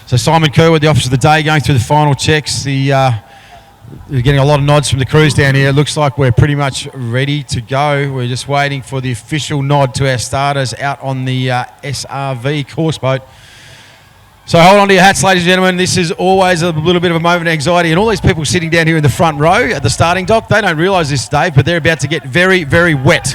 So Simon Kerr, the officer of the day, going through the final checks. We're getting a lot of nods from the crews down here. It looks like we're pretty much ready to go. We're just waiting for the official nod to our starters out on the SRV course boat. So hold on to your hats, ladies and gentlemen. This is always a little bit of a moment of anxiety. And all these people sitting down here in the front row at the starting dock, they don't realise this, Dave, but they're about to get very, very wet.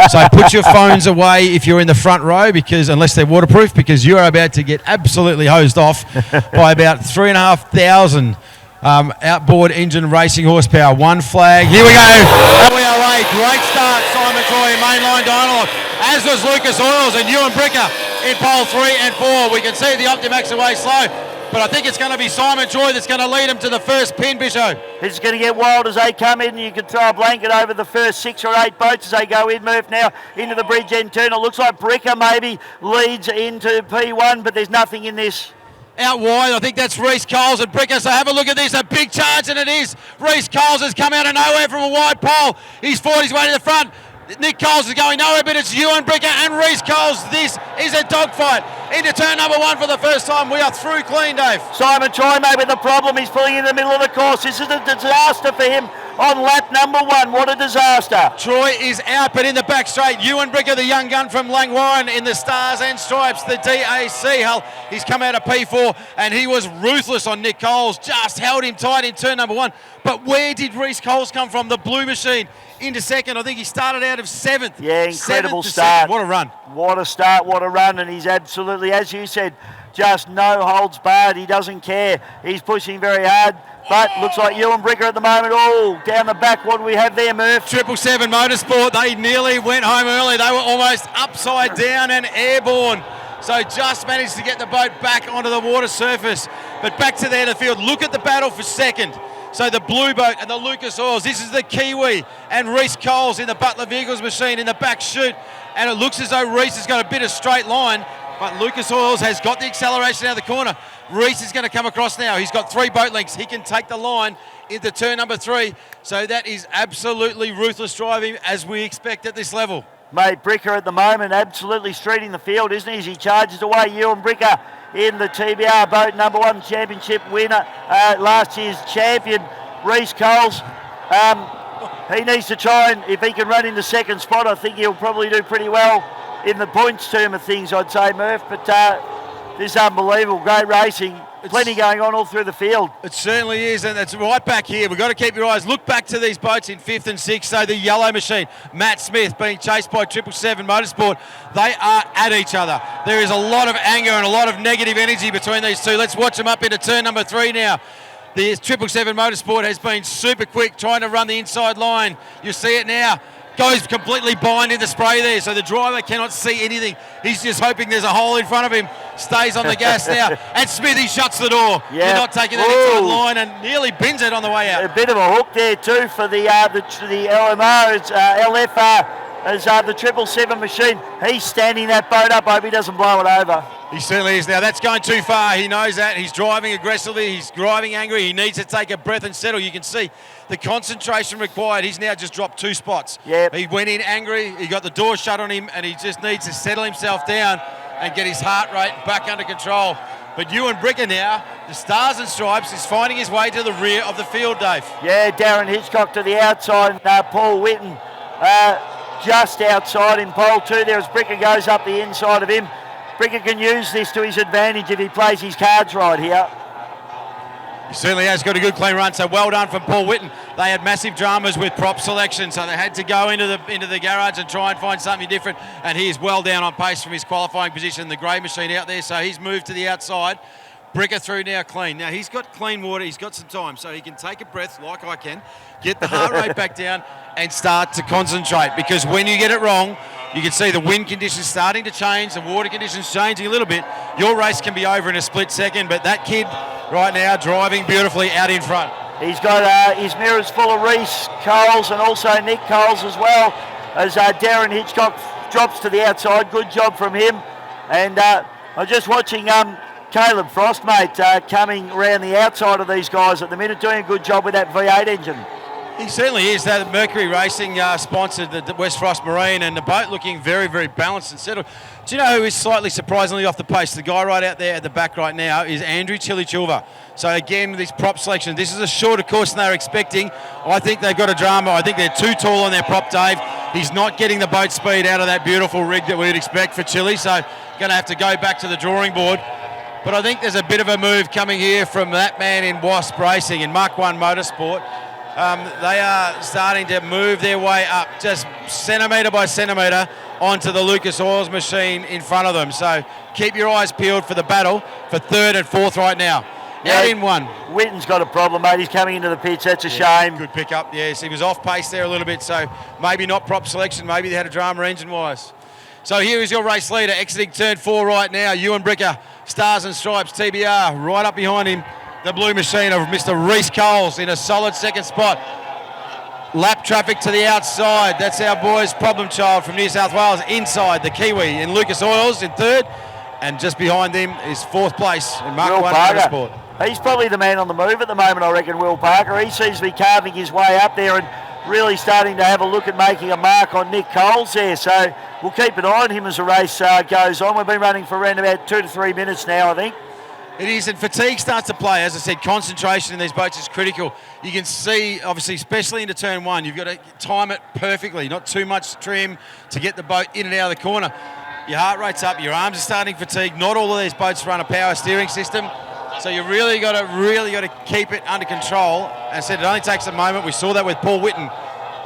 So put your phones away if you're in the front row, because unless they're waterproof, because you are about to get absolutely hosed off by about 3,500 outboard engine racing horsepower. One flag. Here we go. We are away. Great start, Simon Troy in Mainline Dynos, as was Lucas Oils and Ewan Bricker in pole 3 and 4. We can see the Optimax away slow, but I think it's going to be Simon Troy that's going to lead him to the first pin, Bisho. It's going to get wild as they come in. You can throw a blanket over the first 6 or 8 boats as they go in. Murph now into the bridge end turn. It looks like Bricker maybe leads into P1, but there's nothing in this. Out wide, I think that's Rhys Coles and Bricker. So have a look at this, a big charge, and it is. Rhys Coles has come out of nowhere from a wide pole. He's fought his way to the front. Nick Coles is going nowhere, but it's Ewan Bricker and Rhys Coles. This is a dogfight into turn number 1 for the first time. We are through clean, Dave. Simon Troy may be the problem. He's pulling in the middle of the course. This is a disaster for him on lap number 1. What a disaster. Troy is out, but in the back straight, Ewan Bricker, the young gun from Langwarren, in the Stars and Stripes, the DAC hull. He's come out of P4, and he was ruthless on Nick Coles. Just held him tight in turn number 1. But where did Rhys Coles come from? The blue machine into second. I think he started out of 7th. Yeah, incredible start. What a run. What a start, what a run. And he's absolutely, as you said, just no holds barred. He doesn't care. He's pushing very hard. But looks like Ewan Bricker at the moment. Oh, down the back. What do we have there, Murph? 777 Motorsport. They nearly went home early. They were almost upside down and airborne. So just managed to get the boat back onto the water surface. But back to the end of the field. Look at the battle for second. So the blue boat and the Lucas Oils. This is the Kiwi and Rhys Coles in the Butler Vehicles machine in the back chute. And it looks as though Rhys has got a bit of straight line, but Lucas Oils has got the acceleration out of the corner. Rhys is going to come across now. He's got 3 boat lengths. He can take the line into turn number 3. So that is absolutely ruthless driving, as we expect at this level. Mate, Bricker at the moment absolutely streeting the field, isn't he? As he charges away, Ewan Bricker in the TBR boat number 1 championship winner, last year's champion, Rhys Coles. He needs to try, and if he can run in the second spot, I think he'll probably do pretty well in the points term of things, I'd say, Murph. But this is unbelievable, great racing. Plenty going on all through the field. It certainly is, and it's right back here. We've got to keep your eyes. Look back to these boats in 5th and 6th. So the yellow machine, Matt Smith, being chased by 777 Motorsport. They are at each other. There is a lot of anger and a lot of negative energy between these two. Let's watch them up into turn number 3 now. The 777 Motorsport has been super quick trying to run the inside line. You see it now. Goes completely blind in the spray there, so the driver cannot see anything. He's just hoping there's a hole in front of him. Stays on the gas now, and Smithy shuts the door. Yeah. You're not taking that inside line, and nearly bins it on the way out. A bit of a hook there too for the LMO. It's LFR as the 777 machine. He's standing that boat up. I hope he doesn't blow it over. He certainly is. Now that's going too far. He knows that. He's driving aggressively. He's driving angry. He needs to take a breath and settle. You can see the concentration required. He's now just dropped 2 spots. Yep. He went in angry. He got the door shut on him, and he just needs to settle himself down and get his heart rate back under control. But Ewan Bricker now, the Stars and Stripes, is finding his way to the rear of the field, Dave. Yeah, Darren Hitchcock to the outside. Paul Whitten just outside in pole 2 there as Bricker goes up the inside of him. Bricker can use this to his advantage if he plays his cards right here. He certainly has got a good clean run, so well done from Paul Whitten. They had massive dramas with prop selection, so they had to go into the garage and try and find something different, and he is well down on pace from his qualifying position. The grey machine out there, so he's moved to the outside. Bricker through now clean. Now he's got clean water, he's got some time, so he can take a breath like I can, get the heart rate back down and start to concentrate, because when you get it wrong, you can see the wind conditions starting to change, the water conditions changing a little bit. Your race can be over in a split second, but that kid right now driving beautifully out in front. He's got his mirrors full of Rhys Coles and also Nick Coles as well, as Darren Hitchcock drops to the outside. Good job from him. And I'm just watching Caleb Frost, mate, coming around the outside of these guys at the minute, doing a good job with that V8 engine. He certainly is. That Mercury Racing sponsored the West Frost Marine, and the boat looking very, very balanced and settled. Do you know who is slightly surprisingly off the pace? The guy right out there at the back right now is Andrew Chilichulva. So again, this prop selection, this is a shorter course than they were expecting. I think they've got a drama. I think they're too tall on their prop, Dave. He's not getting the boat speed out of that beautiful rig that we'd expect for Chile, so going to have to go back to the drawing board. But I think there's a bit of a move coming here from that man in Wasp Racing in Mark 1 Motorsport. They are starting to move their way up just centimetre by centimetre onto the Lucas Oils machine in front of them. So keep your eyes peeled for the battle for third and fourth right now. Yeah, Out in one. Witten's got a problem, mate. He's coming into the pitch. That's a shame. Good pickup. Yes, he was off pace there a little bit, so maybe not prop selection. Maybe they had a drama engine-wise. So here is your race leader, exiting turn 4 right now. Ewan Bricker, Stars and Stripes, TBR, right up behind him. The blue machine of Mr. Rhys Coles in a solid second spot. Lap traffic to the outside. That's our boy's problem child from New South Wales. Inside, the Kiwi in Lucas Oils in third. And just behind him is fourth place in Mark 1 Motorsport. He's probably the man on the move at the moment, I reckon, Will Parker. He seems to be carving his way up there and really starting to have a look at making a mark on Nick Coles there. So we'll keep an eye on him as the race goes on. We've been running for around about 2 to 3 minutes now, I think. It is, and fatigue starts to play. As I said, concentration in these boats is critical. You can see, obviously, especially into turn 1, you've got to time it perfectly, not too much trim to get the boat in and out of the corner. Your heart rate's up, your arms are starting to fatigue. Not all of these boats run a power steering system, so you really got to keep it under control. And I said it only takes a moment. We saw that with Paul Whitten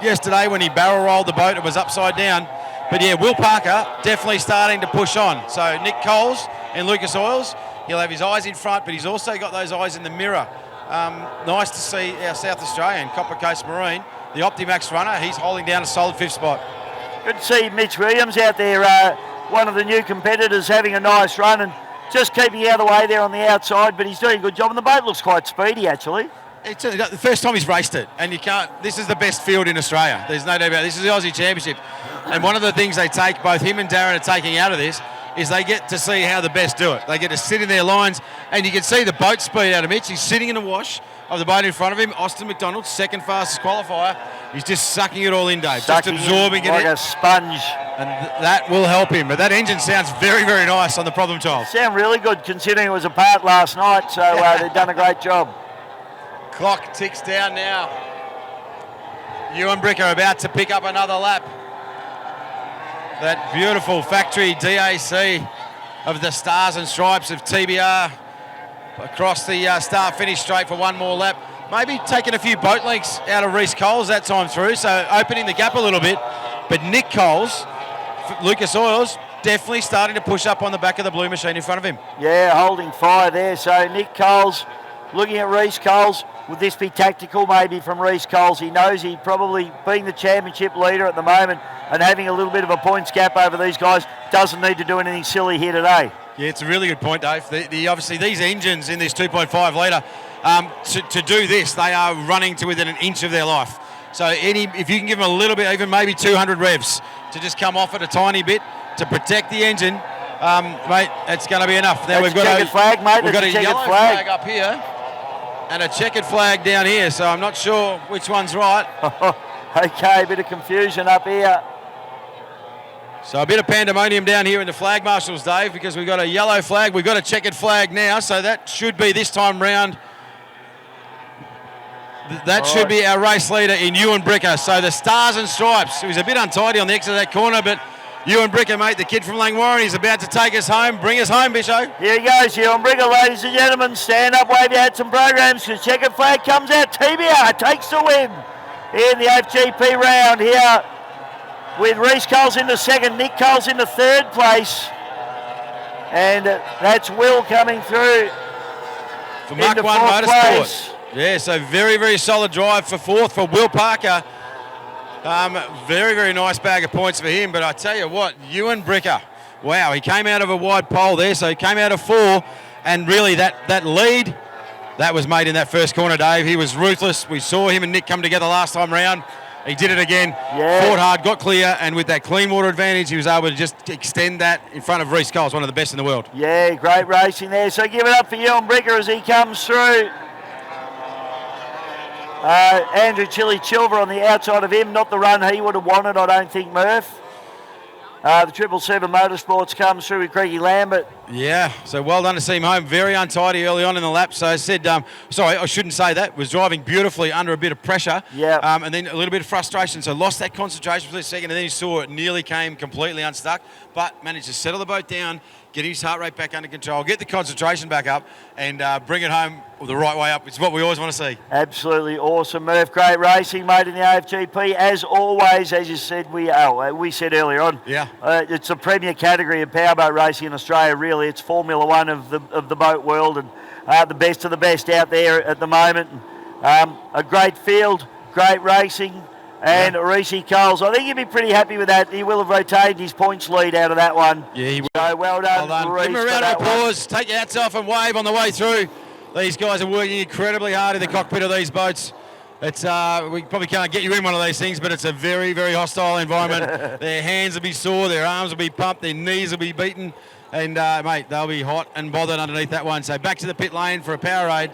yesterday when he barrel rolled the boat. It was upside down. But yeah, Will Parker definitely starting to push on. So Nick Coles in Lucas Oils. He'll have his eyes in front, but he's also got those eyes in the mirror. Nice to see our South Australian, Copper Coast Marine, the Optimax runner. He's holding down a solid 5th spot. Good to see Mitch Williams out there, one of the new competitors, having a nice run and just keeping out of the way there on the outside, but he's doing a good job, and the boat looks quite speedy, actually. It's the first time he's raced it, and you can't. This is the best field in Australia. There's no doubt about it. This is the Aussie Championship, and one of the things they take, both him and Darren are taking out of this, is they get to see how the best do it. They get to sit in their lines, and you can see the boat speed out of Mitch. He's sitting in the wash of the boat in front of him. Austin McDonald, second fastest qualifier. He's just sucking it all in, Dave. Sucking just absorbing it like a sponge. And that will help him. But that engine sounds very, very nice on the problem child. Sound really good considering it was apart last night, so they've done a great job. Clock ticks down now. Ewan Bricker about to pick up another lap. That beautiful factory DAC of the Stars and Stripes of TBR across the start-finish straight for one more lap. Maybe taking a few boat lengths out of Rhys Coles that time through, so opening the gap a little bit. But Nick Coles, Lucas Oils, definitely starting to push up on the back of the blue machine in front of him. Yeah, holding fire there. So Nick Coles looking at Rhys Coles. Would this be tactical maybe from Rhys Coles? He knows he'd probably, being the championship leader at the moment and having a little bit of a points gap over these guys, doesn't need to do anything silly here today. Yeah, it's a really good point, Dave. Obviously, these engines in this 2.5 litre, to do this, they are running to within an inch of their life. So if you can give them a little bit, even maybe 200 revs, to just come off it a tiny bit to protect the engine, mate, it's going to be enough. Now we've got a checkered flag, mate. We've got a yellow flag up here and a checkered flag down here, so I'm not sure which one's right. Okay, a bit of confusion up here. So a bit of pandemonium down here in the flag marshals, Dave, because we've got a yellow flag, we've got a checkered flag now, so that should be this time round. That should be our race leader in Ewan Bricker. So the Stars and Stripes, he was a bit untidy on the exit of that corner, but Ewan Bricker, mate, the kid from Langwarrin, he's about to take us home. Bring us home, Bisho. Here he goes, Ewan Bricker, ladies and gentlemen. Stand up, wave your hats and programs, because checkered flag comes out. TBR takes the win in the FGP round here with Rhys Coles in the second, Nick Coles in the third place. And that's Will coming through for Mark 1 Motorsport. Yeah, so very, very solid drive for fourth for Will Parker. Very, very nice bag of points for him. But I tell you what, Ewan Bricker, wow, he came out of a wide pole there, so he came out of 4. And really that lead, that was made in that first corner, Dave. He was ruthless. We saw him and Nick come together last time round. He did it again. Yeah. Fought hard, got clear, and with that clean water advantage, he was able to just extend that in front of Rhys Coles, one of the best in the world. Yeah, great racing there. So give it up for Ewan Bricker as he comes through. Andrew Chilver on the outside of him, not the run he would have wanted, I don't think, Murph. The 777 Motorsports comes through with Craigie Lambert. Yeah, so well done to see him home. Very untidy early on in the lap. So I said, sorry, I shouldn't say that. Was driving beautifully under a bit of pressure. Yeah. And then a little bit of frustration. So lost that concentration for a second, and then you saw it nearly came completely unstuck, but managed to settle the boat down, get his heart rate back under control, get the concentration back up, and bring it home the right way up. It's what we always want to see. Absolutely awesome, Murph. Great racing, mate, in the AFGP. As always, as you said, we said earlier on. Yeah. It's a premier category of powerboat racing in Australia, really. It's Formula One of the boat world, and the best of the best out there at the moment. A great field, great racing, and Rhys Coles. I think he'll be pretty happy with that. He will have retained his points lead out of that one. Yeah, he will. So well done, Rhys. Give him a round of applause. Take your hats off and wave on the way through. These guys are working incredibly hard in the cockpit of these boats. It's we probably can't get you in one of these things, but it's a very, very hostile environment. Their hands will be sore, their arms will be pumped, their knees will be beaten, and mate, they'll be hot and bothered underneath that one. So back to the pit lane for a Powerade.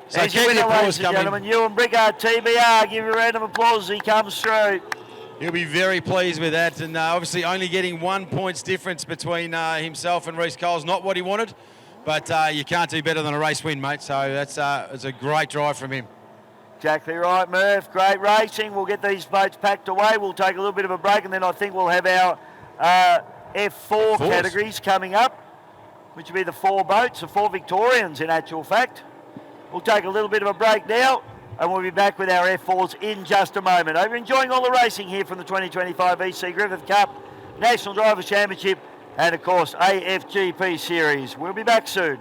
So keep the applause coming. Gentlemen, Ewan Brickard, TBR, give you a round of applause as he comes through. He'll be very pleased with that, and obviously only getting 1 point's difference between himself and Rhys Coles. Not what he wanted, but you can't do better than a race win, mate. So that's it's a great drive from him. Exactly right, Murph. Great racing. We'll get these boats packed away. We'll take a little bit of a break, and then I think we'll have our F4 categories coming up, which will be the 4 boats, the 4 Victorians in actual fact. We'll take a little bit of a break now, and we'll be back with our F4s in just a moment. Hope you're enjoying all the racing here from the 2025 EC Griffith Cup, National Drivers' Championship, and of course AFGP Series. We'll be back soon.